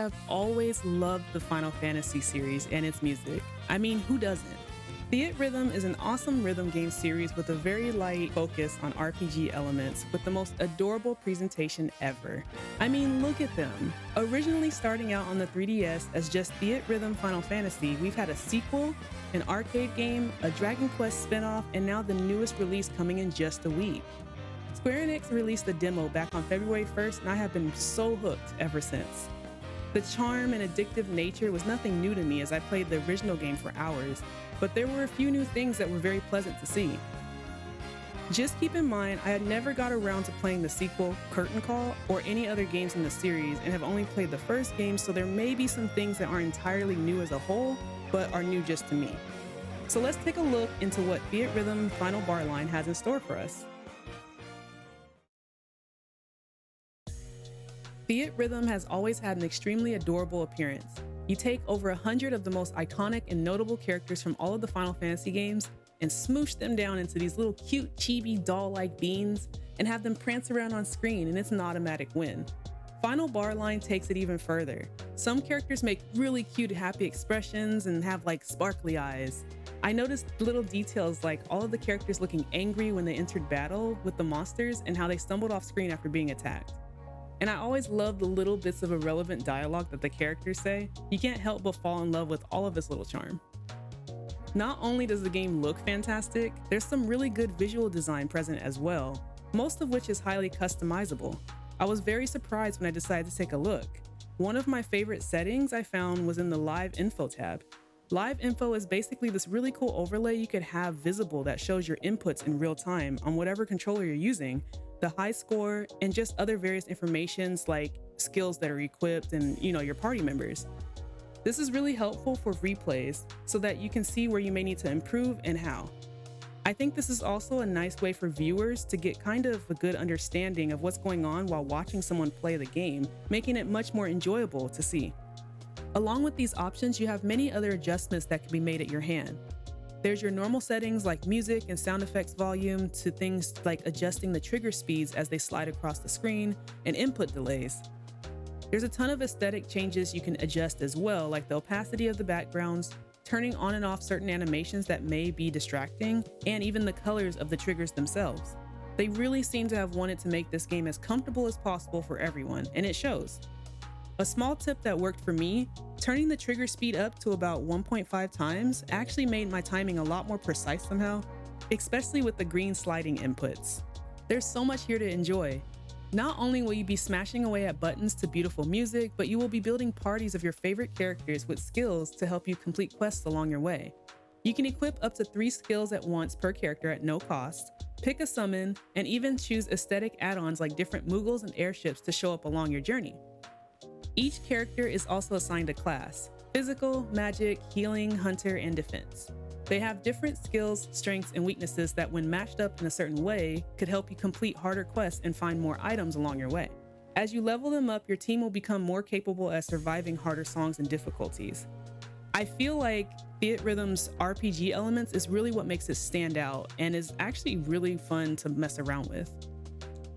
have always loved the Final Fantasy series and its music. I mean, who doesn't? Theatrhythm is an awesome rhythm game series with a very light focus on RPG elements with the most adorable presentation ever. I mean, look at them. Originally starting out on the 3DS as just Theatrhythm Final Fantasy, we've had a sequel, an arcade game, a Dragon Quest spin-off, and now the newest release coming in just a week. Square Enix released the demo back on February 1st, and I have been so hooked ever since. The charm and addictive nature was nothing new to me as I played the original game for hours, but there were a few new things that were very pleasant to see. Just keep in mind, I had never got around to playing the sequel, Curtain Call, or any other games in the series, and have only played the first game, so there may be some things that aren't entirely new as a whole, but are new just to me. So let's take a look into what Theatrhythm Final Bar Line has in store for us. Theatrhythm has always had an extremely adorable appearance. You take over 100 of the most iconic and notable characters from all of the Final Fantasy games and smoosh them down into these little cute chibi doll-like beings and have them prance around on screen, and it's an automatic win. Final Bar Line takes it even further. Some characters make really cute happy expressions and have like sparkly eyes. I noticed little details like all of the characters looking angry when they entered battle with the monsters and how they stumbled off screen after being attacked. And I always love the little bits of irrelevant dialogue that the characters say. You can't help but fall in love with all of this little charm. Not only does the game look fantastic, there's some really good visual design present as well, most of which is highly customizable. I was very surprised when I decided to take a look. One of my favorite settings I found was in the Live Info tab. Live Info is basically this really cool overlay you could have visible that shows your inputs in real time on whatever controller you're using, the high score, and just other various informations like skills that are equipped and, your party members. This is really helpful for replays so that you can see where you may need to improve and how. I think this is also a nice way for viewers to get kind of a good understanding of what's going on while watching someone play the game, making it much more enjoyable to see. Along with these options, you have many other adjustments that can be made at your hand. There's your normal settings like music and sound effects volume to things like adjusting the trigger speeds as they slide across the screen and input delays. There's a ton of aesthetic changes you can adjust as well, like the opacity of the backgrounds, turning on and off certain animations that may be distracting, and even the colors of the triggers themselves. They really seem to have wanted to make this game as comfortable as possible for everyone, and it shows. A small tip that worked for me, turning the trigger speed up to about 1.5 times actually made my timing a lot more precise somehow, especially with the green sliding inputs. There's so much here to enjoy. Not only will you be smashing away at buttons to beautiful music, but you will be building parties of your favorite characters with skills to help you complete quests along your way. You can equip up to 3 skills at once per character at no cost, pick a summon, and even choose aesthetic add-ons like different Moogles and airships to show up along your journey. Each character is also assigned a class: physical, magic, healing, hunter, and defense. They have different skills, strengths, and weaknesses that when matched up in a certain way could help you complete harder quests and find more items along your way. As you level them up, your team will become more capable at surviving harder songs and difficulties. I feel like Theatrhythm's RPG elements is really what makes it stand out and is actually really fun to mess around with.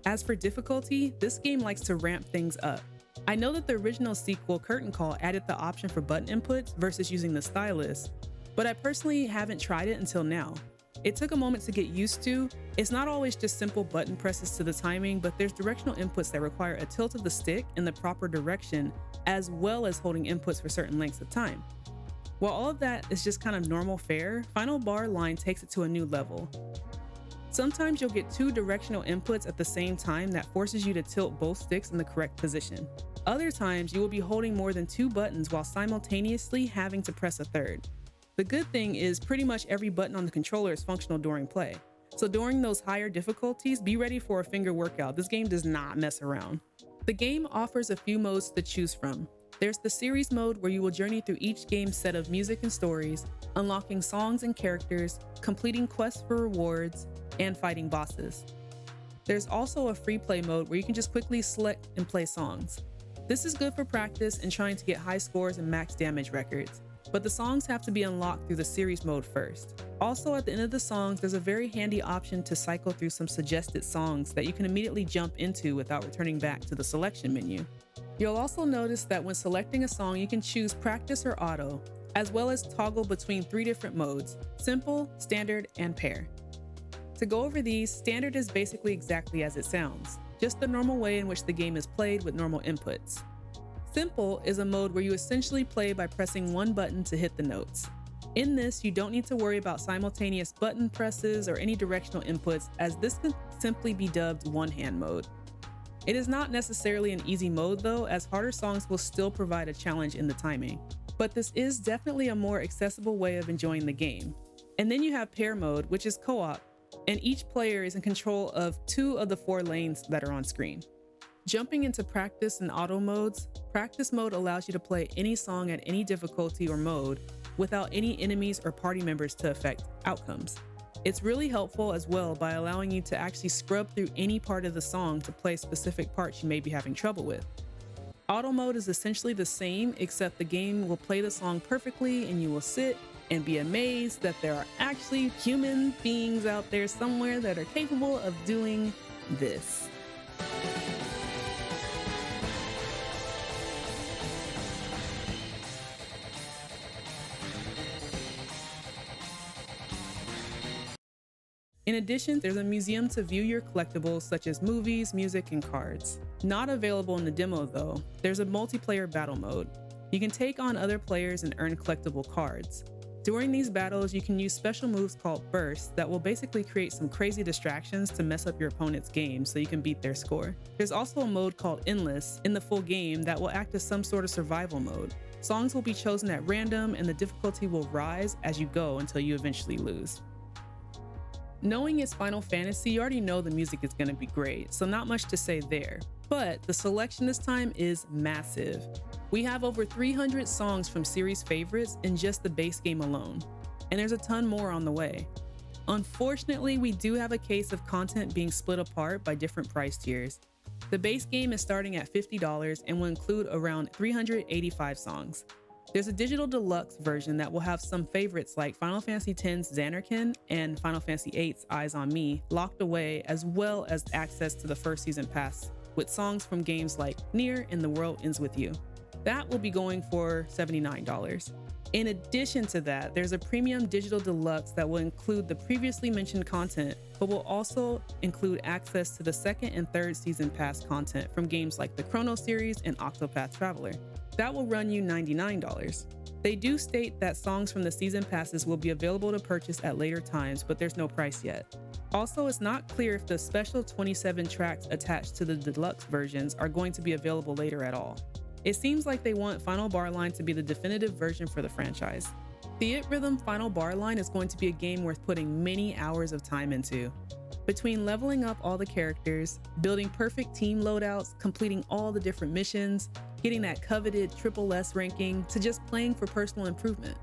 As for difficulty, this game likes to ramp things up. I know that the original sequel, Curtain Call, added the option for button inputs versus using the stylus, but I personally haven't tried it until now. It took a moment to get used to. It's not always just simple button presses to the timing, but there's directional inputs that require a tilt of the stick in the proper direction, as well as holding inputs for certain lengths of time. While all of that is just kind of normal fare, Final Bar Line takes it to a new level. Sometimes you'll get 2 directional inputs at the same time that forces you to tilt both sticks in the correct position. Other times you will be holding more than 2 buttons while simultaneously having to press a third. The good thing is pretty much every button on the controller is functional during play. So during those higher difficulties, be ready for a finger workout. This game does not mess around. The game offers a few modes to choose from. There's the series mode where you will journey through each game's set of music and stories, unlocking songs and characters, completing quests for rewards, and fighting bosses. There's also a free play mode where you can just quickly select and play songs. This is good for practice and trying to get high scores and max damage records, but the songs have to be unlocked through the series mode first. Also, at the end of the songs, there's a very handy option to cycle through some suggested songs that you can immediately jump into without returning back to the selection menu. You'll also notice that when selecting a song, you can choose practice or auto, as well as toggle between 3 different modes: simple, standard, and pair. To go over these, standard is basically exactly as it sounds, just the normal way in which the game is played with normal inputs. Simple is a mode where you essentially play by pressing one button to hit the notes. In this, you don't need to worry about simultaneous button presses or any directional inputs, as this can simply be dubbed one-hand mode. It is not necessarily an easy mode though, as harder songs will still provide a challenge in the timing. But this is definitely a more accessible way of enjoying the game. And then you have pair mode, which is co-op, and each player is in control of 2 of the 4 lanes that are on screen. Jumping into practice and auto modes, practice mode allows you to play any song at any difficulty or mode without any enemies or party members to affect outcomes. It's really helpful as well by allowing you to actually scrub through any part of the song to play specific parts you may be having trouble with. Auto mode is essentially the same, except the game will play the song perfectly and you will sit and be amazed that there are actually human beings out there somewhere that are capable of doing this. In addition, there's a museum to view your collectibles such as movies, music, and cards. Not available in the demo though, there's a multiplayer battle mode. You can take on other players and earn collectible cards. During these battles, you can use special moves called bursts that will basically create some crazy distractions to mess up your opponent's game so you can beat their score. There's also a mode called Endless in the full game that will act as some sort of survival mode. Songs will be chosen at random and the difficulty will rise as you go until you eventually lose. Knowing it's Final Fantasy, you already know the music is going to be great, so not much to say there. But the selection this time is massive. We have over 300 songs from series favorites in just the base game alone, and there's a ton more on the way. Unfortunately, we do have a case of content being split apart by different price tiers. The base game is starting at $50 and will include around 385 songs. There's a digital deluxe version that will have some favorites like Final Fantasy X's Xanarkin and Final Fantasy VIII's Eyes on Me locked away, as well as access to the first season pass with songs from games like Nier and The World Ends With You. That will be going for $79. In addition to that, there's a premium digital deluxe that will include the previously mentioned content, but will also include access to the second and third season pass content from games like the Chrono series and Octopath Traveler. That will run you $99. They do state that songs from the season passes will be available to purchase at later times, but there's no price yet. Also, it's not clear if the special 27 tracks attached to the deluxe versions are going to be available later at all. It seems like they want Final Bar Line to be the definitive version for the franchise. Theatrhythm Final Bar Line is going to be a game worth putting many hours of time into. Between leveling up all the characters, building perfect team loadouts, completing all the different missions, getting that coveted SSS ranking, to just playing for personal improvement.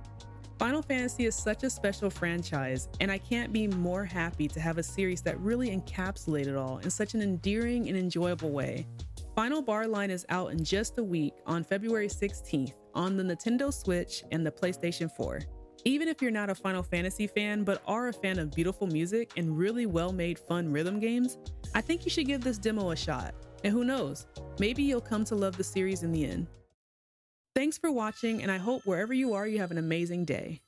Final Fantasy is such a special franchise, and I can't be more happy to have a series that really encapsulates it all in such an endearing and enjoyable way. Final Bar Line is out in just a week on February 16th on the Nintendo Switch and the PlayStation 4. Even if you're not a Final Fantasy fan but are a fan of beautiful music and really well-made fun rhythm games, I think you should give this demo a shot. And who knows, maybe you'll come to love the series in the end. Thanks for watching, and I hope wherever you are, you have an amazing day.